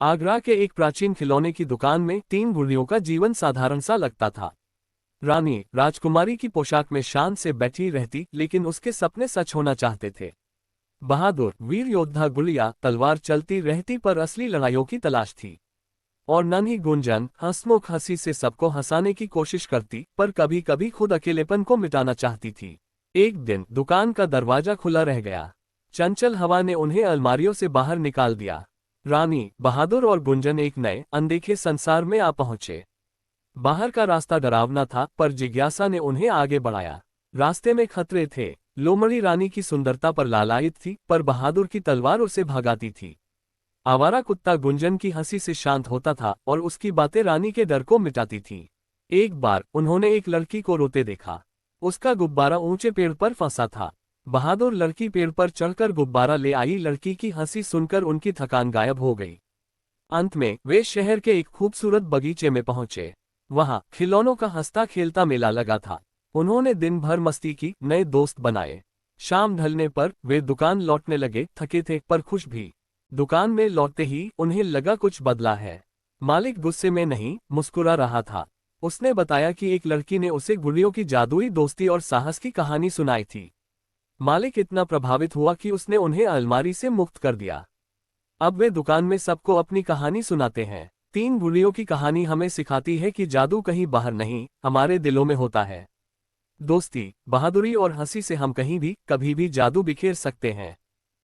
आगरा के एक प्राचीन खिलौने की दुकान में तीन गुड़ियों का जीवन साधारण सा लगता था। रानी राजकुमारी की पोशाक में शान से बैठी रहती, लेकिन उसके सपने सच होना चाहते थे। बहादुर वीर योद्धा गुड़िया तलवार चलती रहती पर असली लड़ाइयों की तलाश थी। और नन्ही गुंजन हंसमुख हंसी से सबको हंसाने की कोशिश करती, पर कभी कभी खुद अकेलेपन को मिटाना चाहती थी। एक दिन दुकान का दरवाजा खुला रह गया। चंचल हवा ने उन्हें अलमारियों से बाहर निकाल दिया। रानी बहादुर और गुंजन एक नए अनदेखे संसार में आ पहुंचे। बाहर का रास्ता डरावना था, पर जिज्ञासा ने उन्हें आगे बढ़ाया। रास्ते में खतरे थे। लोमड़ी रानी की सुंदरता पर लालायित थी, पर बहादुर की तलवार उसे भगाती थी। आवारा कुत्ता गुंजन की हंसी से शांत होता था और उसकी बातें रानी के डर को मिटाती थीं। एक बार उन्होंने एक लड़की को रोते देखा। उसका गुब्बारा ऊंचे पेड़ पर फंसा था। बहादुर लड़की पेड़ पर चढ़कर गुब्बारा ले आई। लड़की की हंसी सुनकर उनकी थकान गायब हो गई। अंत में वे शहर के एक खूबसूरत बगीचे में पहुंचे। वहां खिलौनों का हंसता खेलता मेला लगा था। उन्होंने दिन भर मस्ती की, नए दोस्त बनाए। शाम ढलने पर वे दुकान लौटने लगे, थके थे पर खुश भी। दुकान में लौटते ही उन्हें लगा कुछ बदला है। मालिक गुस्से में नहीं, मुस्कुरा रहा था। उसने बताया कि एक लड़की ने उसे गुड़ियों की जादुई दोस्ती और साहस की कहानी सुनाई थी। मालिक इतना प्रभावित हुआ कि उसने उन्हें अलमारी से मुक्त कर दिया। अब वे दुकान में सबको अपनी कहानी सुनाते हैं। तीन गुड़ियों की कहानी हमें सिखाती है कि जादू कहीं बाहर नहीं, हमारे दिलों में होता है। दोस्ती, बहादुरी और हंसी से हम कहीं भी, कभी भी जादू बिखेर सकते हैं।